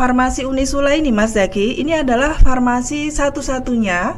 Farmasi Unisula ini Mas Zaki, ini adalah farmasi satu-satunya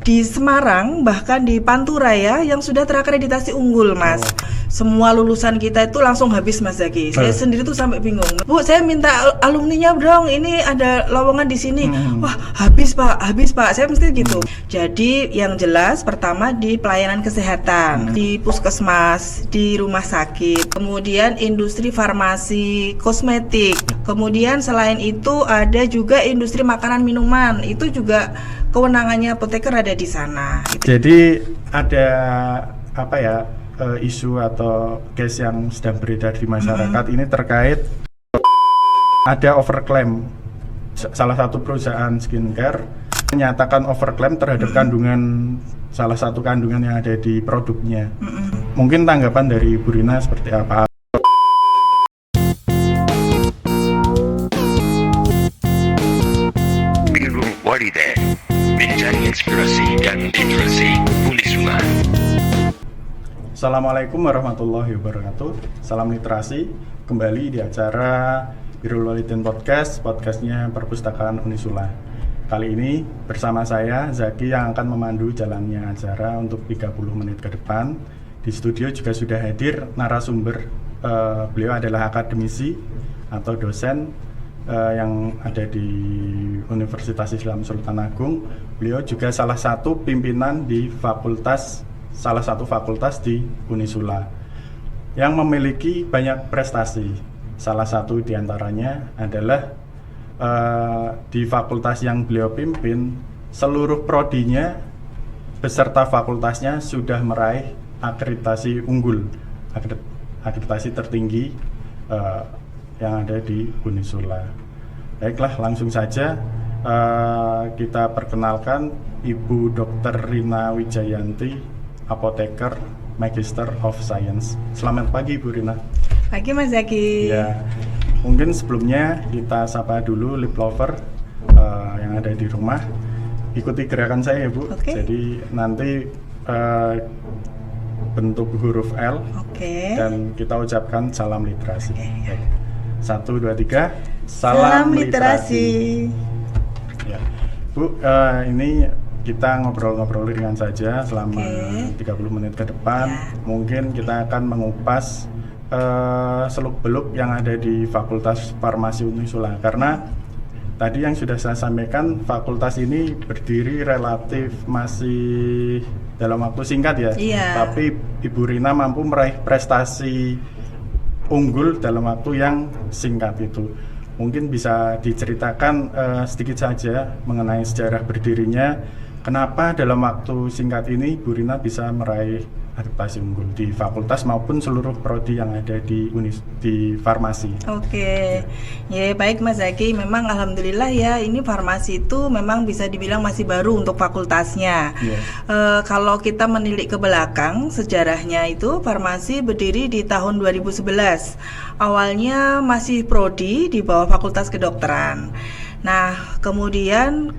di Semarang, bahkan di Pantura ya, yang sudah terakreditasi unggul Mas. Semua lulusan kita itu langsung habis Mas Zaki. Saya sendiri tuh sampai bingung. Bu, saya minta alumninya dong, ini ada lowongan di sini. Wah, habis Pak. Saya mesti gitu. Jadi yang jelas pertama di pelayanan kesehatan, di puskesmas, di rumah sakit, kemudian industri farmasi, kosmetik. Kemudian selain itu ada juga industri makanan minuman. Itu juga kewenangannya apoteker ada di sana. Jadi ada isu atau case yang sedang beredar di masyarakat ini terkait ada overclaim. Salah satu perusahaan skincare menyatakan overclaim terhadap kandungan salah satu kandungan yang ada di produknya. Mungkin tanggapan dari Bu Rina seperti apa? Biru Walide, mencari inspirasi dan literasi Unisula. Assalamualaikum warahmatullahi wabarakatuh. Salam literasi. Kembali di acara Birrul Walidain Podcast, podcastnya Perpustakaan Unisula. Kali ini bersama saya Zaki yang akan memandu jalannya acara untuk 30 menit ke depan. Di studio juga sudah hadir narasumber. Beliau adalah akademisi atau dosen yang ada di Universitas Islam Sultan Agung. Beliau juga salah satu pimpinan di salah satu fakultas di Unisula yang memiliki banyak prestasi. Salah satu diantaranya adalah di fakultas yang beliau pimpin, seluruh prodinya beserta fakultasnya sudah meraih akreditasi unggul, akreditasi tertinggi yang ada di Unisula. Baiklah, langsung saja kita perkenalkan Ibu Dr. Rina Wijayanti, apoteker, Magister of Science. Selamat pagi Bu Rina. Pagi Mas Zaki. Ya, mungkin sebelumnya kita sapa dulu lip lover yang ada di rumah. Ikuti gerakan saya ya Bu. Jadi nanti bentuk huruf L dan kita ucapkan salam literasi. Baik. 1, 2, 3. Salam literasi. Ya. Bu, ini kita ngobrol-ngobrol ringan saja selama 30 menit ke depan. Mungkin kita akan mengupas seluk-beluk yang ada di Fakultas Farmasi Unisula. Karena tadi yang sudah saya sampaikan, fakultas ini berdiri relatif masih dalam waktu singkat ya. Tapi Ibu Rina mampu meraih prestasi unggul dalam waktu yang singkat itu. Mungkin bisa diceritakan sedikit saja mengenai sejarah berdirinya. Kenapa dalam waktu singkat ini Bu Rina bisa meraih akreditasi unggul di fakultas maupun seluruh prodi yang ada di farmasi? Ya baik Mas Zaki, memang alhamdulillah ya, ini farmasi itu memang bisa dibilang masih baru untuk fakultasnya. Kalau kita menilik ke belakang sejarahnya itu, farmasi berdiri di tahun 2011. Awalnya masih prodi di bawah Fakultas Kedokteran. Nah, kemudian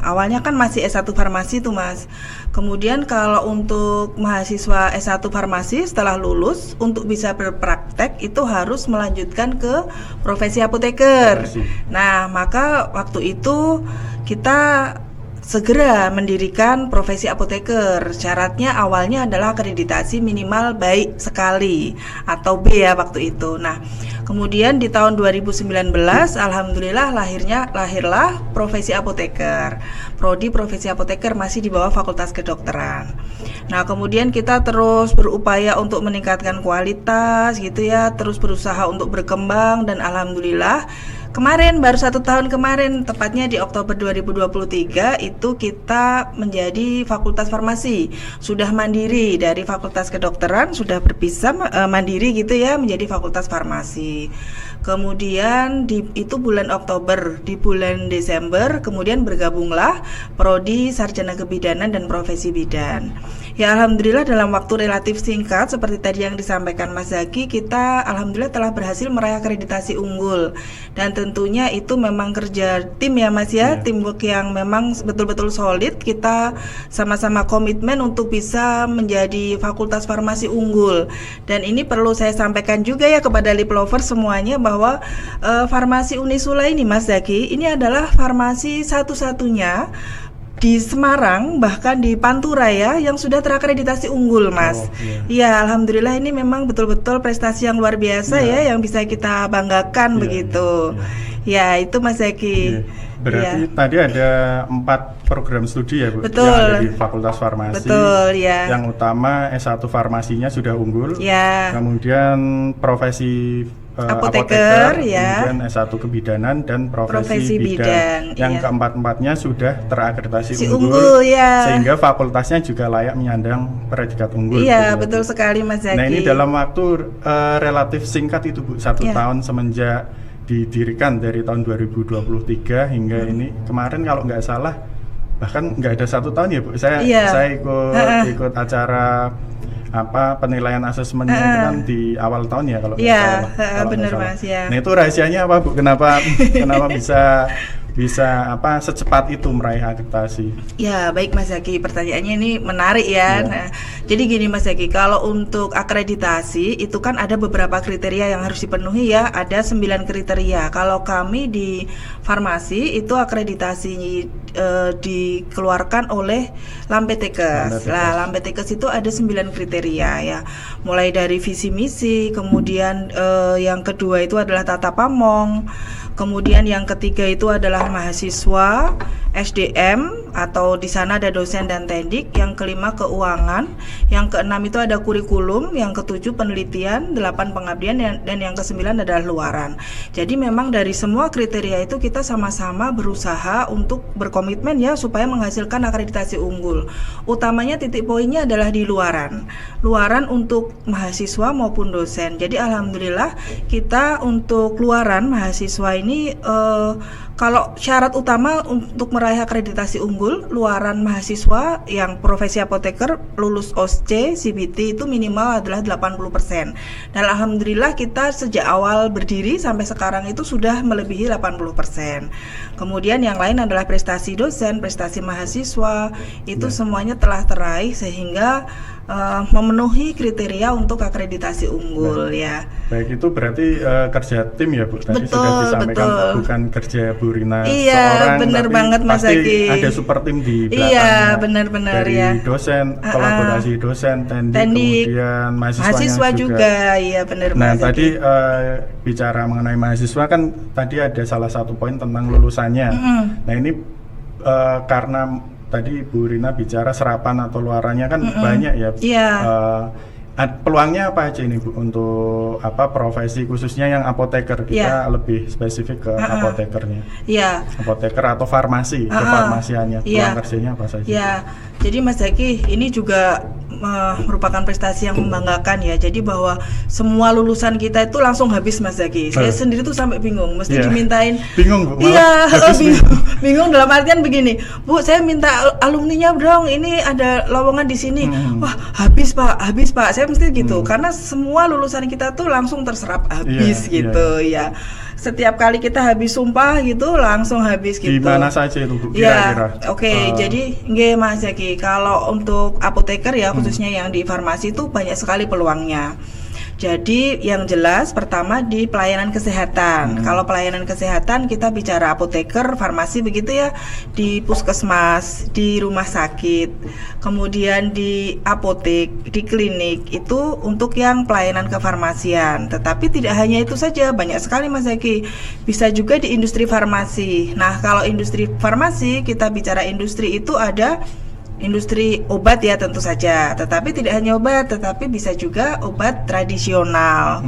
awalnya kan masih S1 farmasi tuh Mas. Kemudian kalau untuk mahasiswa S1 farmasi setelah lulus, untuk bisa berpraktek itu harus melanjutkan ke profesi apoteker. Nah, maka waktu itu kita segera mendirikan profesi apoteker. Syaratnya awalnya adalah akreditasi minimal baik sekali atau B ya waktu itu. Nah, kemudian di tahun 2019 alhamdulillah lahirlah profesi apoteker. Prodi profesi apoteker masih di bawah Fakultas Kedokteran. Nah, kemudian kita terus berupaya untuk meningkatkan kualitas gitu ya, terus berusaha untuk berkembang dan alhamdulillah kemarin, baru 1 tahun kemarin, tepatnya di Oktober 2023, itu kita menjadi Fakultas Farmasi. Sudah mandiri dari Fakultas Kedokteran, sudah berpisah mandiri gitu ya, menjadi Fakultas Farmasi. Kemudian itu bulan Oktober, di bulan Desember kemudian bergabunglah Prodi Sarjana Kebidanan dan Profesi Bidan. Ya alhamdulillah dalam waktu relatif singkat seperti tadi yang disampaikan Mas Zaki, kita alhamdulillah telah berhasil meraih akreditasi unggul. Dan tentunya itu memang kerja tim ya Mas ya, teamwork yang memang betul-betul solid. Kita sama-sama komitmen untuk bisa menjadi fakultas farmasi unggul. Dan ini perlu saya sampaikan juga ya kepada lip lovers semuanya bahwa farmasi Unisula ini Mas Zaki, ini adalah farmasi satu-satunya di Semarang, bahkan di Pantura ya, yang sudah terakreditasi unggul Mas. Iya, alhamdulillah ini memang betul-betul prestasi yang luar biasa ya, yang bisa kita banggakan begitu. Ya, itu Mas Zaki. Berarti tadi ada 4 program studi ya Bu, betul, yang ada di Fakultas Farmasi. Betul, ya. Yang utama S1 farmasinya sudah unggul. Ya. Kemudian profesi apoteker, ya. Kemudian S1 kebidanan dan profesi bidan. Yang keempat-empatnya sudah terakreditasi unggul, ya. Sehingga fakultasnya juga layak menyandang predikat unggul. Iya, betul sekali Mas Zaki. Nah, ini dalam waktu relatif singkat itu Bu, 1 tahun semenjak didirikan dari tahun 2023 hingga ini. Kemarin kalau nggak salah bahkan nggak ada 1 tahun ya Bu, saya ikut acara penilaian asesmennya itu kan di awal tahun ya kalau nggak salah. Benar Mas ya. Nah itu rahasianya apa Bu? Kenapa bisa secepat itu meraih akreditasi? Ya baik Mas Zaki, pertanyaannya ini menarik ya. Nah, jadi gini Mas Zaki, kalau untuk akreditasi itu kan ada beberapa kriteria yang harus dipenuhi ya. Ada 9 kriteria. Kalau kami di farmasi itu akreditasi dikeluarkan oleh Lampetekes. Nah, Lampetekes itu ada 9 kriteria ya. Mulai dari visi misi, kemudian yang kedua itu adalah tata pamong. Kemudian yang ketiga itu adalah mahasiswa, SDM atau di sana ada dosen dan tendik. Yang kelima keuangan, yang keenam itu ada kurikulum, yang ketujuh penelitian, 8 pengabdian dan yang kesembilan adalah luaran. Jadi memang dari semua kriteria itu kita sama-sama berusaha untuk berkomitmen ya supaya menghasilkan akreditasi unggul. Utamanya titik poinnya adalah di luaran untuk mahasiswa maupun dosen. Jadi alhamdulillah kita untuk luaran mahasiswa ini kalau syarat utama untuk meraih akreditasi unggul, luaran mahasiswa yang profesi apoteker lulus OSCE, CBT itu minimal adalah 80%. Dan alhamdulillah kita sejak awal berdiri sampai sekarang itu sudah melebihi 80%. Kemudian yang lain adalah prestasi dosen, prestasi mahasiswa, itu semuanya telah teraih sehingga memenuhi kriteria untuk akreditasi unggul ya. Baik, itu berarti kerja tim ya Bu. Tadi betul, sudah disampaikan bukan kerja Bu Rina seorang, benar tapi banget Mas Zaki. Ada super tim di belakangnya. Iya, benar-benar dari ya. Dosen, kolaborasi dosen, tendik, kemudian mahasiswa juga. Iya, benar Nah, Mas tadi bicara mengenai mahasiswa kan tadi ada salah satu poin tentang lulusannya. Nah, ini karena tadi Bu Rina bicara serapan atau luarannya kan banyak ya. Peluangnya apa aja ini Bu untuk profesi khususnya yang apoteker? Kita lebih spesifik ke apotekernya. Apoteker atau farmasi, kefarmasiannya. Peluang kerjanya apa saja? Jadi Mas Zaki ini juga merupakan prestasi yang membanggakan ya. Jadi bahwa semua lulusan kita itu langsung habis Mas Zaki. Saya sendiri tuh sampai bingung, mesti dimintain. Bingung Bu? Iya, bingung dalam artian begini, Bu, saya minta alumninya dong, ini ada lowongan di sini. Wah, habis Pak. Saya mesti gitu, karena semua lulusan kita tuh langsung terserap habis gitu ya. Setiap kali kita habis sumpah gitu langsung habis gitu. Di mana saja itu Bu? Kira-kira? Jadi nggih Mas Zaki, kalau untuk apoteker ya khususnya yang di farmasi itu banyak sekali peluangnya. Jadi yang jelas pertama di pelayanan kesehatan. Kalau pelayanan kesehatan kita bicara apoteker, farmasi begitu ya, di puskesmas, di rumah sakit, kemudian di apotek, di klinik, itu untuk yang pelayanan kefarmasian. Tetapi tidak hanya itu saja, banyak sekali Mas Zaki. Bisa juga di industri farmasi. Nah, kalau industri farmasi kita bicara industri itu ada industri obat ya tentu saja, tetapi tidak hanya obat, tetapi bisa juga obat tradisional.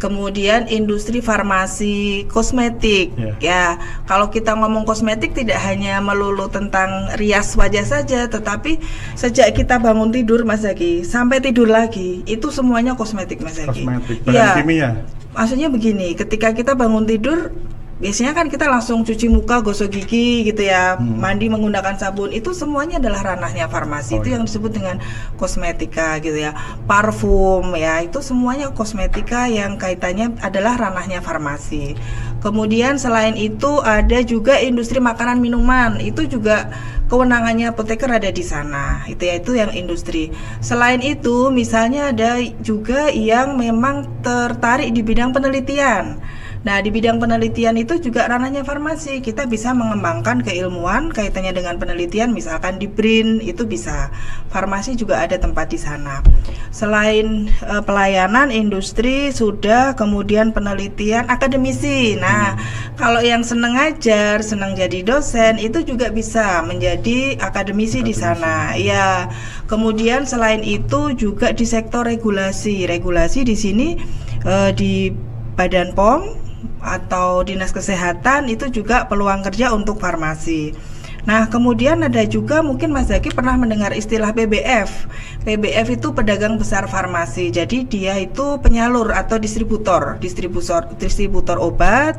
Kemudian industri farmasi kosmetik ya. Kalau kita ngomong kosmetik tidak hanya melulu tentang rias wajah saja, tetapi sejak kita bangun tidur Mas Zaki sampai tidur lagi itu semuanya kosmetik Mas Zaki. Kosmetik, bahan kimia. Maksudnya begini, ketika kita bangun tidur biasanya kan kita langsung cuci muka, gosok gigi gitu ya, mandi menggunakan sabun, itu semuanya adalah ranahnya farmasi. Itu yang disebut dengan kosmetika gitu ya. Parfum ya, itu semuanya kosmetika yang kaitannya adalah ranahnya farmasi. Kemudian selain itu ada juga industri makanan minuman, itu juga kewenangannya apoteker ada di sana. Itu yang industri. Selain itu misalnya ada juga yang memang tertarik di bidang penelitian. Nah, di bidang penelitian itu juga ranahnya farmasi. Kita bisa mengembangkan keilmuan kaitannya dengan penelitian, misalkan di BRIN itu bisa. Farmasi juga ada tempat di sana. Selain pelayanan, industri sudah, kemudian penelitian, akademisi. Nah, kalau yang senang ngajar, senang jadi dosen, itu juga bisa menjadi akademisi di sana. Ya. Kemudian selain itu juga di sektor regulasi. Regulasi di sini di Badan POM atau Dinas Kesehatan itu juga peluang kerja untuk farmasi. Nah, kemudian ada juga mungkin Mas Zaki pernah mendengar istilah PBF. PBF itu pedagang besar farmasi. Jadi dia itu penyalur atau distributor obat,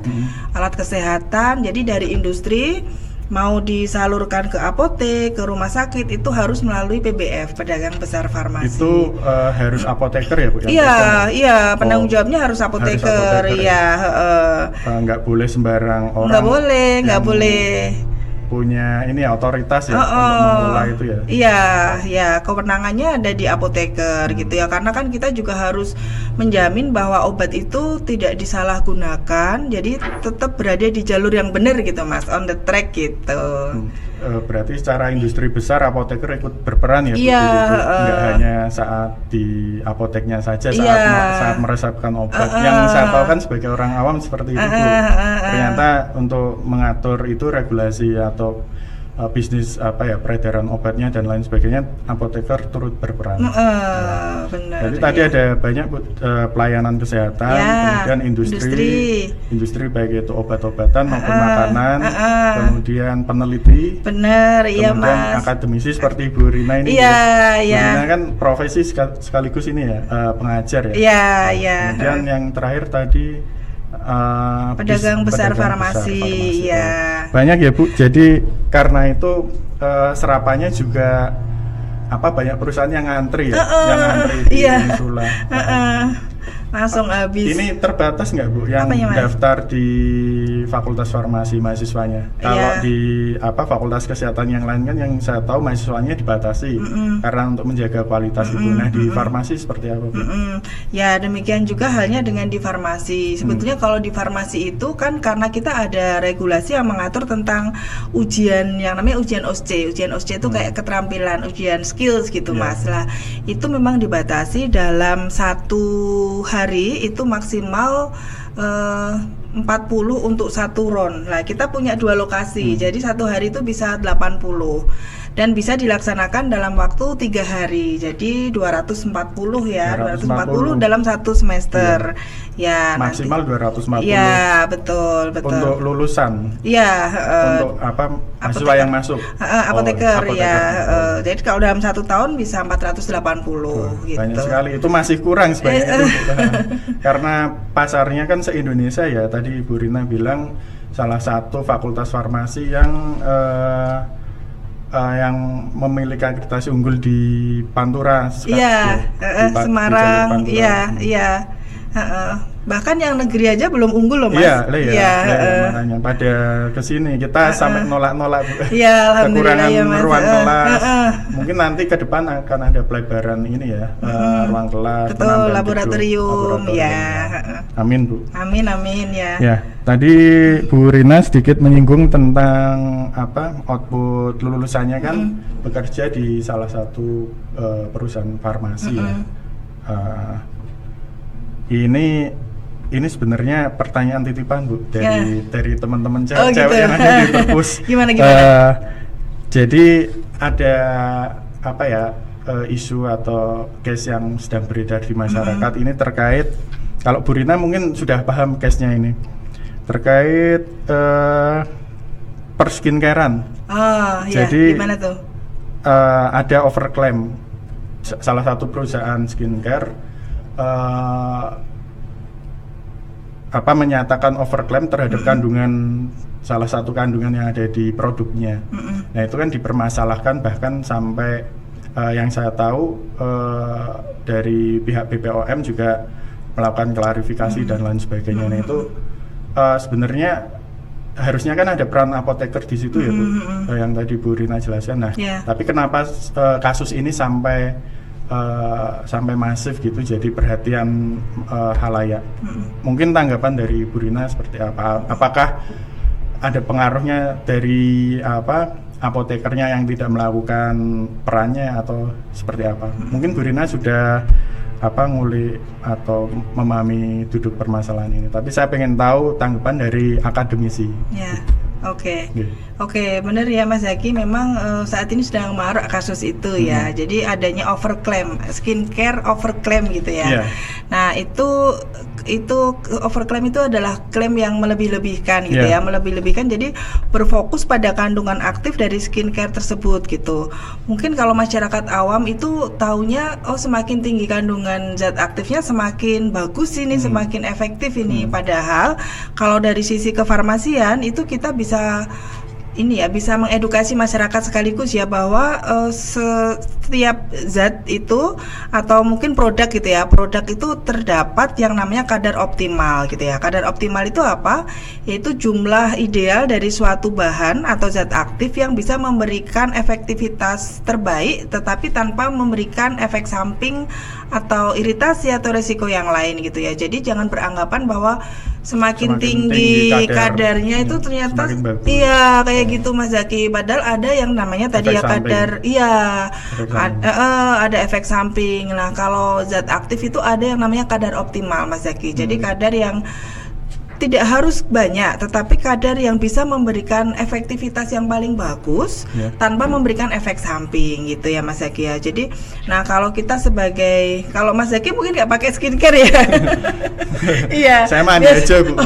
alat kesehatan. Jadi dari industri mau disalurkan ke apotek, ke rumah sakit itu harus melalui PBF, pedagang besar farmasi. Itu harus apoteker ya, Bu? Iya, penanggung jawabnya harus apoteker. Iya, nggak boleh sembarang orang. Nggak boleh. Punya ini otoritas ya untuk memulai itu ya. Iya, kewenangannya ada di apoteker gitu ya. Karena kan kita juga harus menjamin bahwa obat itu tidak disalahgunakan, jadi tetap berada di jalur yang benar gitu, Mas, on the track gitu. Berarti secara industri besar apoteker ikut berperan ya, Bu? Iya, nggak hanya saat di apoteknya saja, saat meresepkan obat. Yang saya tahu kan sebagai orang awam seperti itu, Bu. Ternyata untuk mengatur itu regulasi atau bisnis peredaran obatnya dan lain sebagainya, apoteker turut berperan. Benar. Jadi tadi ada banyak pelayanan kesehatan, kemudian industri baik itu obat-obatan maupun makanan, kemudian peneliti, iya Mas. Kemudian akademisi seperti Bu Rina ini. Iya. Bu Rina kan profesi sekaligus ini ya, pengajar ya. Iya. Kemudian yang terakhir tadi pedagang besar farmasi. Ya. Banyak ya, Bu. Jadi karena itu serapannya juga banyak perusahaan yang ngantri ya, yang ngantri di Unisula. Langsung habis. Ini terbatas nggak, Bu, yang daftar di Fakultas Farmasi mahasiswanya? Kalau di Fakultas Kesehatan yang lain kan yang saya tahu mahasiswanya dibatasi karena untuk menjaga kualitas itu. Nah, di farmasi seperti apa, Bu? Ya, demikian juga halnya dengan di farmasi. Sebetulnya kalau di farmasi itu kan karena kita ada regulasi yang mengatur tentang ujian yang namanya ujian OSCE. Ujian OSCE itu kayak keterampilan, ujian skills gitu, Mas. Lah, itu memang dibatasi dalam satu hari itu maksimal 40 untuk satu round. Nah, kita punya 2 lokasi. Jadi satu hari itu bisa 80 dan bisa dilaksanakan dalam waktu 3 hari. Jadi 240 ya, 240 dalam satu semester. Ya, maksimal nanti 240. Ya, betul. Untuk lulusan. Iya, untuk mahasiswa yang masuk. Apoteker ya. Jadi kalau dalam 1 tahun bisa 480 gitu. Banyak sekali. Itu masih kurang sebenarnya. Karena pasarnya kan se-Indonesia ya. Tadi Bu Rina bilang salah satu fakultas farmasi yang memiliki akreditasi unggul di Pantura. Semarang. Iya. Bahkan yang negeri aja belum unggul loh, Mas. Makanya pada kesini kita sampai nolak-nolak kekurangan ruang kelas. Mungkin nanti ke depan akan ada pelebaran ini ya, ruang kelas, betul, laboratorium. Amin, Bu. Amin ya. Ya, tadi Bu Rina sedikit menyinggung tentang output lulusannya kan bekerja di salah satu perusahaan farmasi ya. Ini sebenarnya pertanyaan titipan, Bu, dari teman-teman cewek yang ada di perpus. Gimana? Jadi ada isu atau case yang sedang beredar di masyarakat ini terkait, kalau Bu Rina mungkin sudah paham case-nya ini, terkait per skincarean. Jadi gimana tuh? Ada overclaim salah satu perusahaan skincare menyatakan overclaim terhadap kandungan salah satu kandungan yang ada di produknya. Nah itu kan dipermasalahkan bahkan sampai yang saya tahu dari pihak BPOM juga melakukan klarifikasi dan lain sebagainya. Nah itu sebenarnya harusnya kan ada peran apoteker di situ ya Bu, yang tadi Bu Rina jelaskan. Nah tapi kenapa kasus ini sampai masif gitu jadi perhatian halayak. Mungkin tanggapan dari Bu Rina seperti apa? Apakah ada pengaruhnya dari apotekernya yang tidak melakukan perannya atau seperti apa? Mungkin Bu Rina sudah ngulik atau memahami duduk permasalahan ini. Tapi saya pengen tahu tanggapan dari akademisi. Ya. Oke, benar ya Mas Zaki, memang saat ini sedang marak kasus itu ya. Jadi adanya overclaim, skincare overclaim gitu ya. Nah, itu overclaim itu adalah klaim yang melebih-lebihkan gitu ya, melebih-lebihkan, jadi berfokus pada kandungan aktif dari skincare tersebut gitu. Mungkin kalau masyarakat awam itu taunya semakin tinggi kandungan zat aktifnya semakin bagus ini, semakin efektif ini. Padahal kalau dari sisi kefarmasian itu kita bisa bisa mengedukasi masyarakat sekaligus ya, bahwa setiap zat itu atau mungkin produk gitu ya, produk itu terdapat yang namanya kadar optimal gitu ya. Kadar optimal itu apa? Yaitu jumlah ideal dari suatu bahan atau zat aktif yang bisa memberikan efektivitas terbaik tetapi tanpa memberikan efek samping atau iritasi atau resiko yang lain gitu ya. Jadi jangan beranggapan bahwa semakin tinggi kadarnya itu ternyata kayak gitu Mas Zaki. Padahal ada yang namanya tadi efek kadar ada efek samping. Nah, kalau zat aktif itu ada yang namanya kadar optimal Mas Zaki. Jadi kadar yang tidak harus banyak, tetapi kadar yang bisa memberikan efektivitas yang paling bagus tanpa memberikan efek samping gitu ya Mas Zaki ya. Jadi, nah kalau kita kalau Mas Zaki mungkin nggak pakai skincare ya. Iya. Saya mandi aja Bu.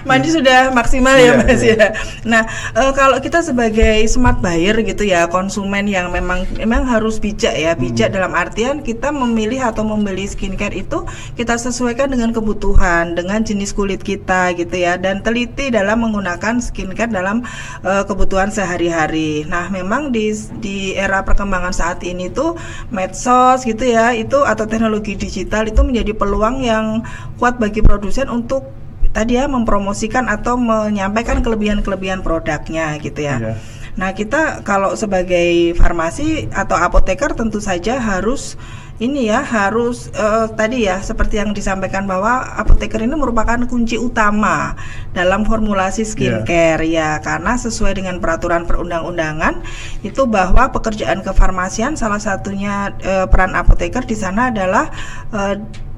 Mandi sudah maksimal ya Mas ya. Nah, kalau kita sebagai smart buyer gitu ya, konsumen yang memang harus bijak ya, bijak dalam artian kita memilih atau membeli skincare itu kita sesuaikan dengan kebutuhan, dengan jenis kulit kita gitu ya, dan teliti dalam menggunakan skincare dalam kebutuhan sehari-hari. Nah, memang di era perkembangan saat ini tuh medsos gitu ya, itu atau teknologi digital itu menjadi peluang yang kuat bagi produsen untuk tadi ya mempromosikan atau menyampaikan kelebihan-kelebihan produknya gitu ya. Nah, kita kalau sebagai farmasi atau apoteker tentu saja harus tadi ya seperti yang disampaikan bahwa apoteker ini merupakan kunci utama dalam formulasi skincare ya, karena sesuai dengan peraturan perundang-undangan itu bahwa pekerjaan kefarmasian salah satunya peran apoteker di sana adalah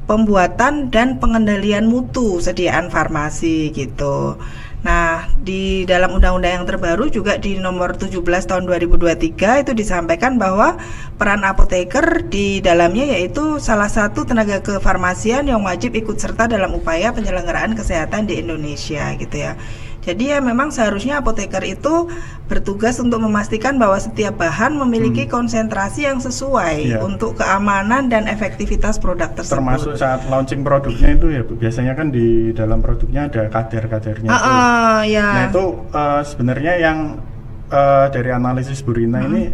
pembuatan dan pengendalian mutu sediaan farmasi gitu. Nah, di dalam undang-undang yang terbaru juga di nomor 17 tahun 2023 itu disampaikan bahwa peran apoteker di dalamnya yaitu salah satu tenaga kefarmasian yang wajib ikut serta dalam upaya penyelenggaraan kesehatan di Indonesia gitu ya. Jadi ya memang seharusnya apoteker itu bertugas untuk memastikan bahwa setiap bahan memiliki konsentrasi yang sesuai untuk keamanan dan efektivitas produk tersebut. Termasuk saat launching produknya itu ya Bu, biasanya kan di dalam produknya ada kadar-kadarnya Nah itu sebenarnya yang dari analisis Bu Rina ini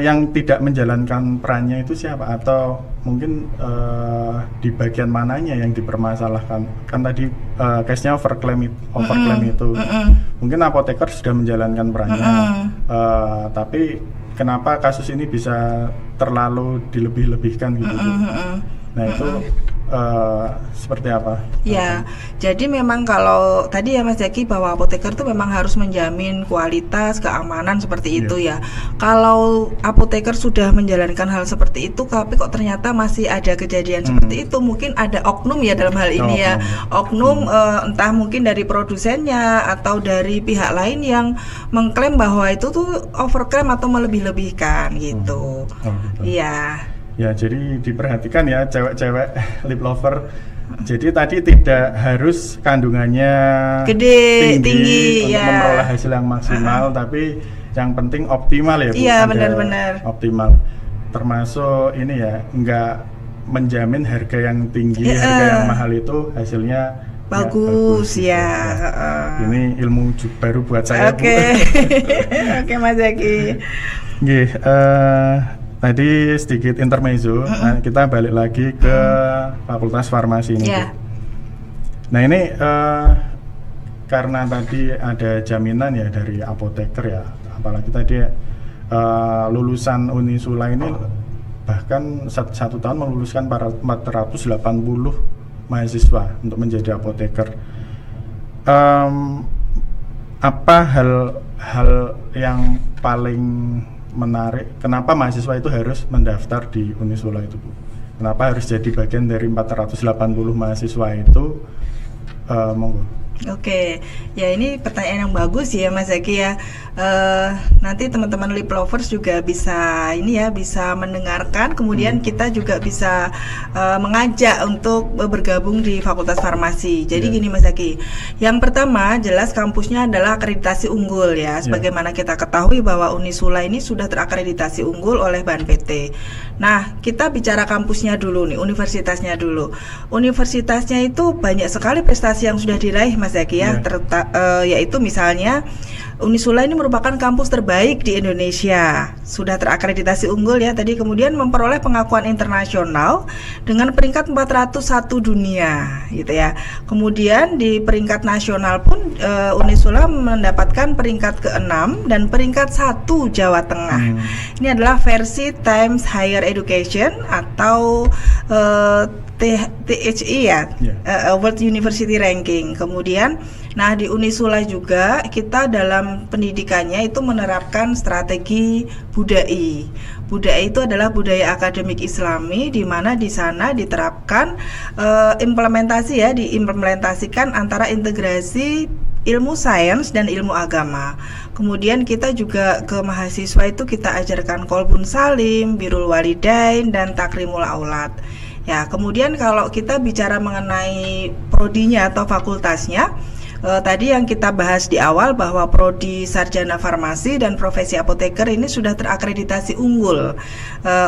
yang tidak menjalankan perannya itu siapa, atau mungkin di bagian mananya yang dipermasalahkan? Kan tadi case-nya overclaim itu mungkin apoteker sudah menjalankan perannya, tapi kenapa kasus ini bisa terlalu dilebih-lebihkan gitu? Nah itu seperti apa? Ya, jadi memang kalau tadi ya Mas Zaki bahwa apoteker itu memang harus menjamin kualitas, keamanan seperti itu ya. Kalau apoteker sudah menjalankan hal seperti itu, tapi kok ternyata masih ada kejadian seperti itu, mungkin ada oknum ya dalam hal ini ya. Oknum entah mungkin dari produsennya atau dari pihak lain yang mengklaim bahwa itu tuh overclaim atau melebih-lebihkan gitu. Iya. Ya, jadi diperhatikan ya cewek-cewek lip lover. Jadi tadi tidak harus kandungannya tinggi untuk memperoleh hasil yang maksimal, tapi yang penting optimal ya Bu. Iya, benar-benar. Optimal. Termasuk ini ya, enggak menjamin harga yang tinggi, harga yang mahal itu hasilnya bagus ya. Ini ilmu baru buat saya. Oke. Oke Mas Zaki. Tadi sedikit intermezzo. Nah, kita balik lagi ke Fakultas Farmasi ini. Nah ini karena tadi ada jaminan ya dari apoteker ya, apalagi tadi lulusan Unisula ini bahkan satu tahun meluluskan 480 mahasiswa untuk menjadi apoteker. Apa hal yang paling menarik? Kenapa mahasiswa itu harus mendaftar di Unisula itu, Bu? Kenapa harus jadi bagian dari 480 mahasiswa itu? Monggo. Oke, ya ini pertanyaan yang bagus ya Mas Zaki ya. Nanti teman-teman Lip Lovers juga bisa bisa mendengarkan. Kemudian kita juga bisa mengajak untuk bergabung di Fakultas Farmasi. Jadi gini Mas Zaki, yang pertama jelas kampusnya adalah akreditasi unggul ya. Sebagaimana kita ketahui bahwa Unisula ini sudah terakreditasi unggul oleh BAN-PT. Nah, kita bicara kampusnya dulu nih, universitasnya dulu. Universitasnya itu banyak sekali prestasi yang sudah diraih Mas Zaki ya, yaitu misalnya Unisula ini merupakan kampus terbaik di Indonesia, sudah terakreditasi unggul ya tadi, kemudian memperoleh pengakuan internasional dengan peringkat 401 dunia gitu ya. Kemudian di peringkat nasional pun Unisula mendapatkan peringkat ke-6 dan peringkat 1 Jawa Tengah. Ini adalah versi Times Higher Education atau THI ya, World University Ranking. Kemudian, nah di Unisula juga kita dalam pendidikannya itu menerapkan strategi budai. Budai itu adalah budaya akademik Islami, di mana di sana diterapkan diimplementasikan antara integrasi ilmu sains dan ilmu agama. Kemudian kita juga ke mahasiswa itu kita ajarkan Kolbun Salim, Birrul Walidain, dan Takrimul Aulad. Ya, kemudian kalau kita bicara mengenai prodinya atau fakultasnya, tadi yang kita bahas di awal bahwa prodi sarjana farmasi dan profesi apoteker ini sudah terakreditasi unggul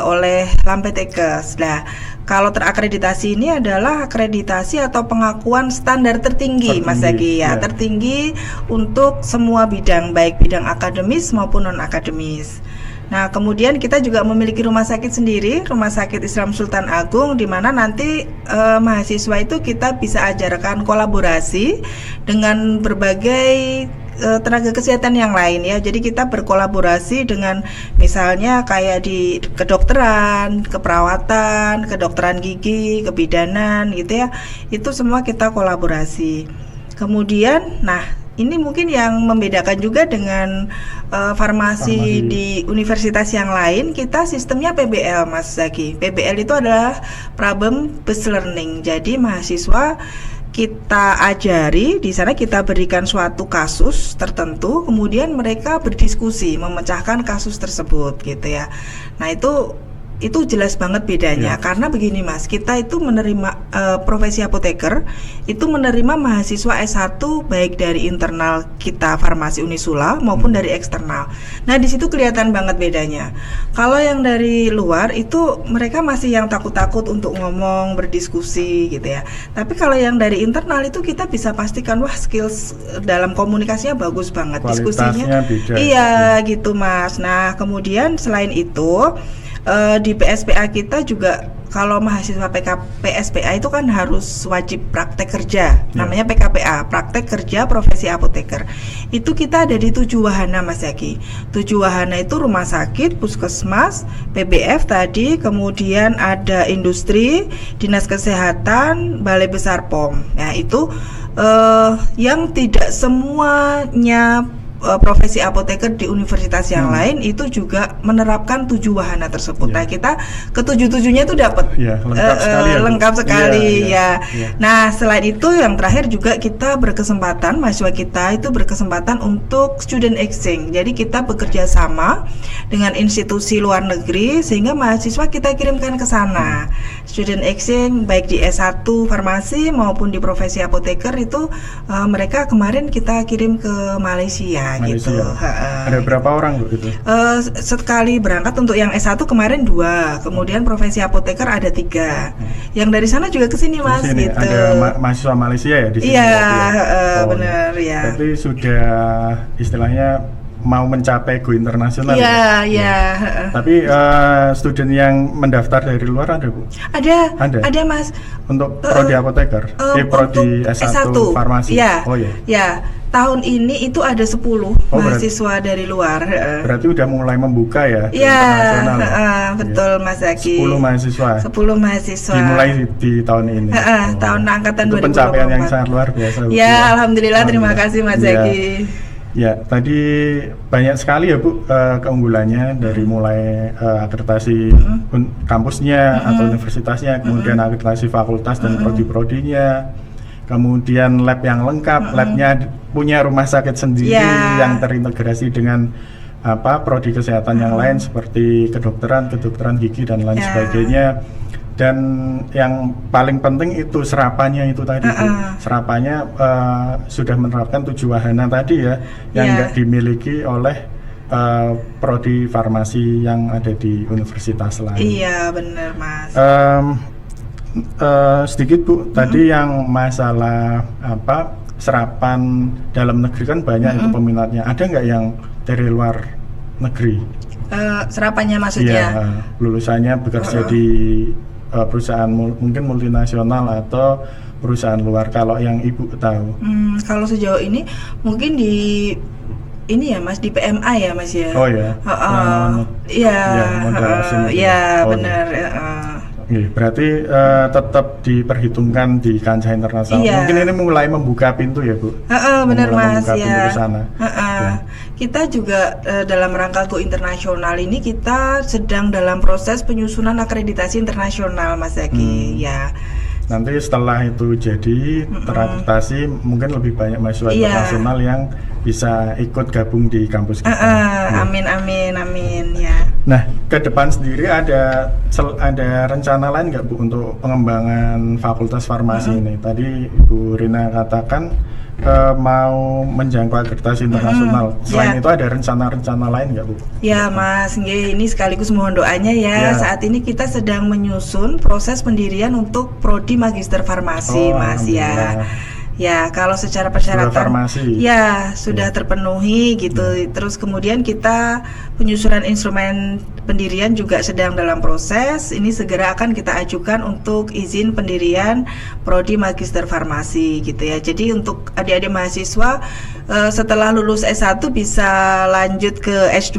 oleh Lampetekes. Nah, kalau terakreditasi ini adalah akreditasi atau pengakuan standar tertinggi Mas Zaki ya, tertinggi untuk semua bidang, baik bidang akademis maupun non akademis. Nah, kemudian kita juga memiliki rumah sakit sendiri, Rumah Sakit Islam Sultan Agung, di mana nanti mahasiswa itu kita bisa ajarkan kolaborasi dengan berbagai tenaga kesehatan yang lain ya. Jadi kita berkolaborasi dengan misalnya kayak di kedokteran, keperawatan, kedokteran gigi, kebidanan gitu ya. Itu semua kita kolaborasi. Kemudian, nah ini mungkin yang membedakan juga dengan farmasi di universitas yang lain, kita sistemnya PBL Mas Zaki. PBL itu adalah Problem Based Learning. Jadi mahasiswa kita ajari, di sana kita berikan suatu kasus tertentu, kemudian mereka berdiskusi memecahkan kasus tersebut gitu ya. Nah, itu jelas banget bedanya karena begini Mas, kita itu menerima profesi apoteker itu menerima mahasiswa S1 baik dari internal kita Farmasi Unisula maupun dari eksternal. Nah, di situ kelihatan banget bedanya. Kalau yang dari luar itu mereka masih yang takut-takut untuk ngomong, berdiskusi gitu ya. Tapi kalau yang dari internal itu kita bisa pastikan wah skills dalam komunikasinya bagus banget, diskusinya beda, iya gitu Mas. Nah, kemudian selain itu di PSPA kita juga kalau mahasiswa PSPA itu kan harus wajib praktek kerja, namanya PKPA, praktek kerja profesi apoteker. Itu kita ada di 7 wahana Mas Zaki. 7 wahana itu rumah sakit, puskesmas, PBF tadi, kemudian ada industri, dinas kesehatan, balai besar POM. Nah itu yang tidak semuanya profesi apoteker di universitas yang lain itu juga menerapkan 7 wahana tersebut. Nah, kita ke 7-7-nya itu dapat lengkap sekali ya. Nah, selain itu yang terakhir juga kita berkesempatan, mahasiswa kita itu berkesempatan untuk student exchange. Jadi kita bekerja sama dengan institusi luar negeri sehingga mahasiswa kita kirimkan ke sana. Student exchange baik di S1 farmasi maupun di profesi apoteker itu mereka kemarin kita kirim ke Malaysia. gitu. Ada berapa orang Bu itu? Sekali berangkat untuk yang S1 kemarin 2, kemudian profesi apoteker ada 3. Yang dari sana juga ke sini Mas Di sini gitu. ada mahasiswa Malaysia ya di sini. Iya, benar ya. Tapi sudah istilahnya mau mencapai go internasional. Iya. Tapi student yang mendaftar dari luar ada Bu? Ada Mas. Untuk prodi apoteker, prodi S1 farmasi. Iya. Oh iya. Ya, tahun ini itu ada 10 mahasiswa dari luar. Berarti udah mulai membuka ya internasional. Betul Mas Zaki. 10 mahasiswa. 10 mahasiswa. Dimulai di tahun ini. Tahun angkatan 2024. Itu pencapaian yang sangat luar biasa. Ya, alhamdulillah, terima kasih Mas Zaki. Ya, tadi banyak sekali ya Bu keunggulannya dari mulai akreditasi kampusnya atau universitasnya, kemudian akreditasi fakultas dan prodi-prodinya, kemudian lab yang lengkap, labnya punya rumah sakit sendiri yang terintegrasi dengan prodi kesehatan yang lain seperti kedokteran gigi dan lain sebagainya. Dan yang paling penting itu serapannya itu tadi Bu. Serapannya sudah menerapkan 7 wahana tadi ya yang nggak dimiliki oleh prodi farmasi yang ada di universitas lain. Iya benar Mas. Sedikit Bu, tadi yang masalah serapan dalam negeri kan banyak itu peminatnya. Ada nggak yang dari luar negeri? Serapannya maksudnya? Iya, lulusannya bekerja di perusahaan mungkin multinasional atau perusahaan luar, kalau yang Ibu tahu. Kalau sejauh ini mungkin di ini ya Mas, di PMA ya Mas ya. Oh ya. Iya benar. Berarti tetap diperhitungkan di kancah internasional. Mungkin ini mulai membuka pintu ya Bu. Benar Mas ya. Ya. Kita juga dalam rangka go internasional ini kita sedang dalam proses penyusunan akreditasi internasional Mas Zaki. Ya. Nanti setelah itu jadi terakreditasi, mungkin lebih banyak mahasiswa internasional yang bisa ikut gabung di kampus kita. Amin ya. Nah, ke depan sendiri ada rencana lain nggak Bu untuk pengembangan fakultas farmasi ini? Tadi Ibu Rina katakan mau menjangkau akreditasi internasional. Selain itu ada rencana-rencana lain nggak Bu? Ya Mas, ini sekaligus mohon doanya ya. Saat ini kita sedang menyusun proses pendirian untuk prodi magister farmasi Mas ya. Ya, kalau secara persyaratan sudah terpenuhi gitu. Terus kemudian kita penyusunan instrumen pendirian juga sedang dalam proses. Ini segera akan kita ajukan untuk izin pendirian prodi magister farmasi gitu ya. Jadi untuk adik-adik mahasiswa setelah lulus S1 bisa lanjut ke S2,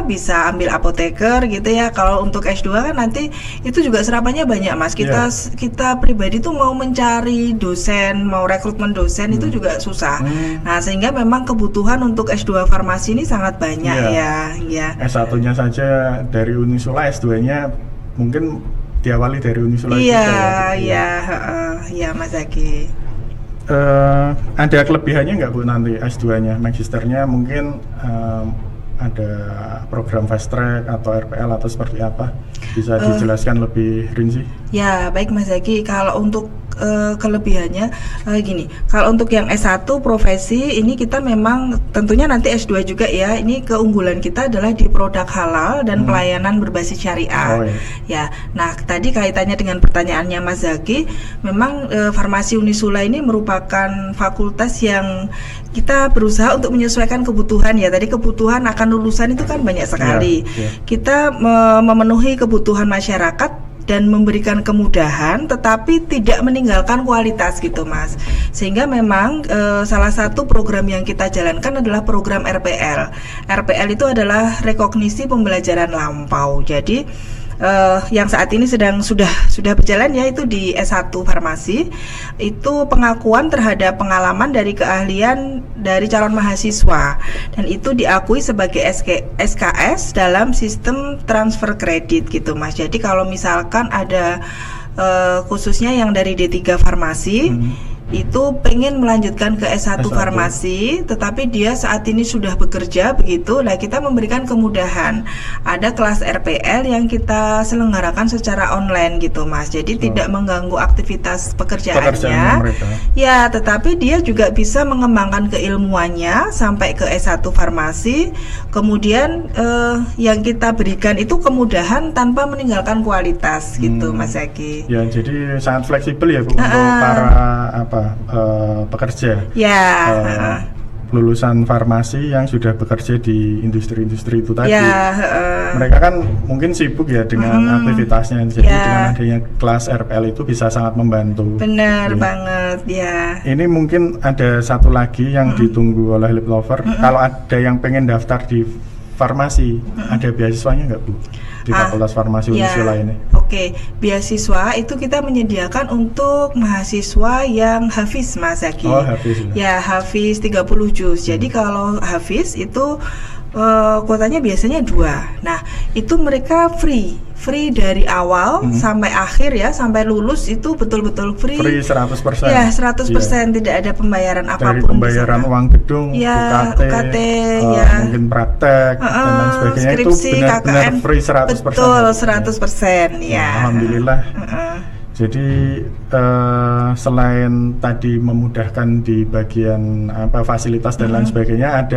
bisa ambil apoteker gitu ya. Kalau untuk S2 kan nanti itu juga serapannya banyak Mas. Kita pribadi tuh mau mencari dosen, mau rekrutmen dosen itu juga susah. Nah, sehingga memang kebutuhan untuk S2 farmasi ini sangat banyak ya. S1-nya saja dari Unisula, S2-nya mungkin diawali dari Unisula juga. Iya Mas Zaki. Ada kelebihannya nggak Bu nanti S2-nya, magisternya mungkin ada program fast track atau RPL atau seperti apa? Bisa dijelaskan lebih rinci? Ya, baik Mas Zaki. Kalau untuk kelebihannya gini, kalau untuk yang S1 profesi ini kita memang tentunya nanti S2 juga ya. Ini keunggulan kita adalah di produk halal dan pelayanan berbasis syariah. Ya. Nah, tadi kaitannya dengan pertanyaannya Mas Zaki, memang Farmasi Unisula ini merupakan fakultas yang kita berusaha untuk menyesuaikan kebutuhan ya. Tadi kebutuhan akan lulusan itu kan banyak sekali. Kita memenuhi kebutuhan masyarakat dan memberikan kemudahan, tetapi tidak meninggalkan kualitas gitu Mas. Sehingga memang salah satu program yang kita jalankan adalah program RPL. RPL itu adalah rekognisi pembelajaran lampau. Jadi yang saat ini sudah berjalan yaitu di S1 farmasi, itu pengakuan terhadap pengalaman dari keahlian dari calon mahasiswa, dan itu diakui sebagai SKS dalam sistem transfer kredit gitu Mas. Jadi kalau misalkan ada khususnya yang dari D3 farmasi itu pengen melanjutkan ke S1 S1. farmasi, tetapi dia saat ini sudah bekerja begitu. Nah, kita memberikan kemudahan. Ada kelas RPL yang kita selenggarakan secara online gitu, Mas. Jadi tidak mengganggu aktivitas pekerjaannya. mereka. Ya, tetapi dia juga bisa mengembangkan keilmuannya sampai ke S1 farmasi. Kemudian yang kita berikan itu kemudahan tanpa meninggalkan kualitas gitu, Mas Zaki. Ya, jadi sangat fleksibel ya Bu untuk para pekerja. Ya. Lulusan farmasi yang sudah bekerja di industri-industri itu tadi. Ya. Mereka kan mungkin sibuk ya dengan aktivitasnya. Jadi dengan adanya kelas RPL itu bisa sangat membantu. Benar banget ya. Ini mungkin ada satu lagi yang ditunggu oleh Lip Lover. Kalau ada yang pengen daftar di farmasi, ada beasiswanya nggak Bu? Di Fakultas Farmasi Unisula ini. Oke, beasiswa itu kita menyediakan untuk mahasiswa yang hafiz, Mas Zaki. Oh, hafiz. Ya, hafiz 30 juz. Jadi kalau hafiz itu kuotanya biasanya 2. Nah, itu mereka free dari awal sampai akhir ya, sampai lulus itu betul-betul free. Free 100%. Ya, 100%, tidak ada pembayaran Dari apapun. pembayaran uang gedung, ya, UKT, ya. mungkin praktek dan lain sebagainya, skripsi, itu benar-benar KKN, free 100%. Betul, 100% ya. Alhamdulillah. Jadi selain tadi memudahkan di bagian fasilitas dan lain sebagainya,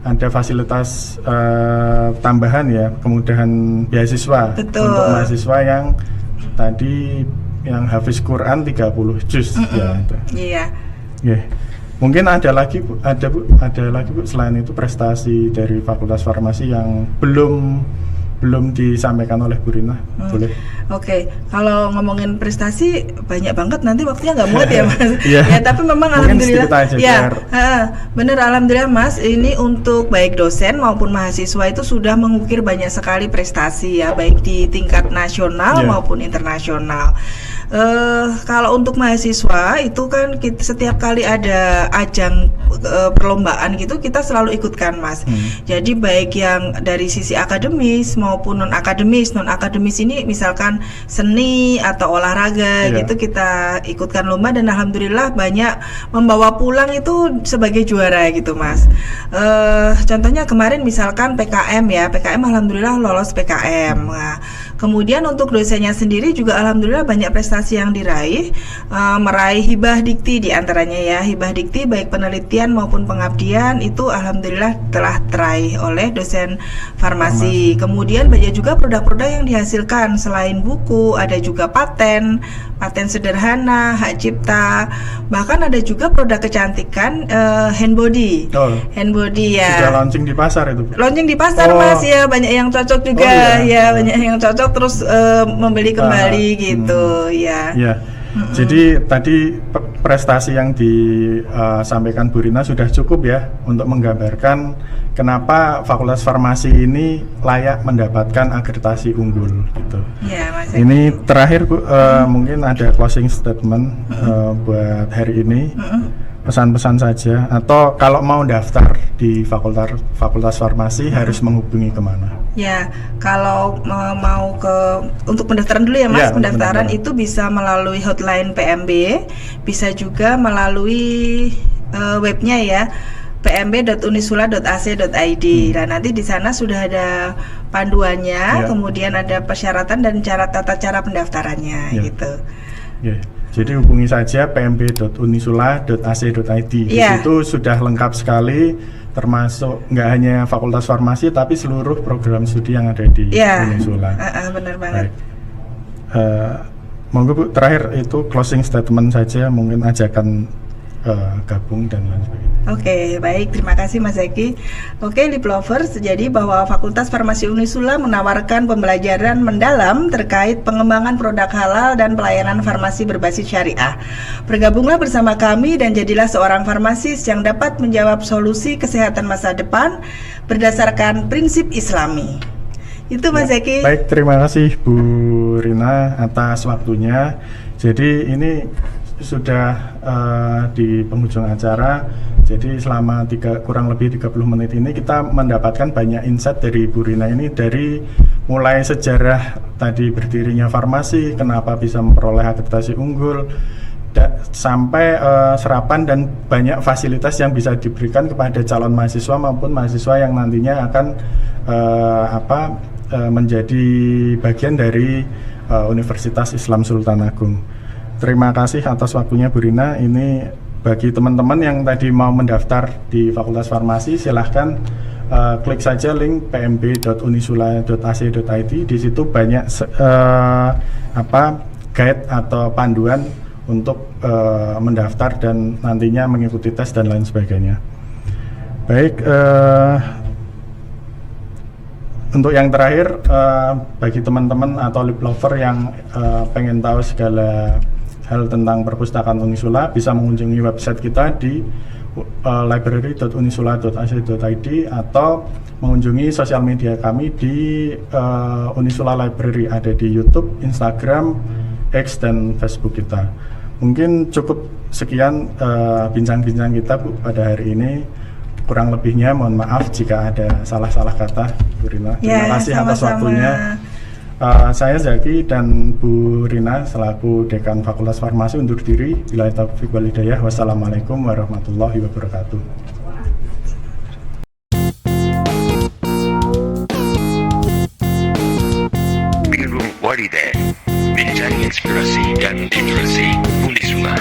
ada fasilitas tambahan ya, kemudahan beasiswa. Betul. Untuk mahasiswa yang tadi yang hafiz Quran 30 juz ya itu. Iya. Yeah. Mungkin ada lagi Bu, selain itu prestasi dari Fakultas Farmasi yang belum disampaikan oleh Bu Rina. Boleh. Oke, kalau ngomongin prestasi banyak banget, nanti waktunya nggak muat ya Mas. Yeah. Ya, tapi memang Mungkin alhamdulillah aja, ya, bener alhamdulillah Mas, ini untuk baik dosen maupun mahasiswa itu sudah mengukir banyak sekali prestasi ya, baik di tingkat nasional maupun internasional. Kalau untuk mahasiswa itu kan setiap kali ada ajang perlombaan gitu kita selalu ikutkan, Mas. Jadi baik yang dari sisi akademis maupun non akademis ini misalkan seni atau olahraga gitu kita ikutkan lomba, dan alhamdulillah banyak membawa pulang itu sebagai juara gitu, Mas. Contohnya kemarin misalkan PKM alhamdulillah lolos PKM. Nah, kemudian untuk dosennya sendiri juga alhamdulillah banyak prestasi yang diraih, meraih hibah dikti diantaranya ya, hibah dikti baik penelitian maupun pengabdian itu alhamdulillah telah teraih oleh dosen farmasi. Kemudian banyak juga produk-produk yang dihasilkan, selain buku ada juga paten sederhana, hak cipta, bahkan ada juga produk kecantikan handbody. Handbody ya. Sudah launching di pasar itu. Launching di pasar Mas ya, banyak yang cocok juga banyak yang cocok terus membeli kembali gitu ya. Ya. Jadi tadi prestasi yang disampaikan Bu Rina sudah cukup ya untuk menggambarkan kenapa Fakultas Farmasi ini layak mendapatkan akreditasi unggul gitu. Ya, Mas. Ini terakhir Bu, mungkin ada closing statement buat hari ini. Pesan-pesan saja, atau kalau mau daftar di Fakultas Farmasi harus menghubungi kemana? Ya, kalau mau untuk pendaftaran dulu ya Mas, pendaftaran itu bisa melalui hotline PMB, bisa juga melalui webnya ya, pmb.unisula.ac.id. Dan nanti di sana sudah ada panduannya, kemudian ada persyaratan dan tata cara pendaftarannya gitu. Jadi hubungi saja pmb.unisula.ac.id. Di situ sudah lengkap sekali, termasuk nggak hanya Fakultas Farmasi tapi seluruh program studi yang ada di Unisula. Benar banget. Monggo Bu, terakhir itu closing statement saja, mungkin ajakan gabung dan lain sebagainya. Oke, baik, terima kasih Mas Zaki. Oke, Lip Lovers, jadi bahwa Fakultas Farmasi Unisula menawarkan pembelajaran mendalam terkait pengembangan produk halal dan pelayanan farmasi berbasis syariah. Bergabunglah bersama kami dan jadilah seorang farmasis yang dapat menjawab solusi kesehatan masa depan berdasarkan prinsip Islami. Itu Mas Zaki. Baik, terima kasih Bu Rina atas waktunya. Jadi ini sudah di penghujung acara. Jadi selama kurang lebih 30 menit ini kita mendapatkan banyak insight dari Bu Rina ini, dari mulai sejarah tadi berdirinya farmasi, kenapa bisa memperoleh akreditasi unggul, sampai serapan dan banyak fasilitas yang bisa diberikan kepada calon mahasiswa maupun mahasiswa yang nantinya akan menjadi bagian dari Universitas Islam Sultan Agung. Terima kasih atas waktunya Bu Rina. Ini bagi teman-teman yang tadi mau mendaftar di Fakultas Farmasi, silahkan klik saja link pmb.unisula.ac.id. Di situ banyak guide atau panduan untuk mendaftar dan nantinya mengikuti tes dan lain sebagainya. Baik, untuk yang terakhir, bagi teman-teman atau lip lover yang pengen tahu segala hal tentang perpustakaan Unisula, bisa mengunjungi website kita di library.unisula.ac.id atau mengunjungi sosial media kami di Unisula Library, ada di YouTube, Instagram, X, dan Facebook kita. Mungkin cukup sekian bincang-bincang kita Bu pada hari ini. Kurang lebihnya mohon maaf jika ada salah-salah kata Bu Rina. Terima kasih atas waktunya. Saya Zaki dan Bu Rina selaku Dekan Fakultas Farmasi undur diri. Billahi taufiq wal hidayah. Wassalamualaikum warahmatullahi wabarakatuh. Biru Walide, Bincang Inspirasi dan Literasi Unisula.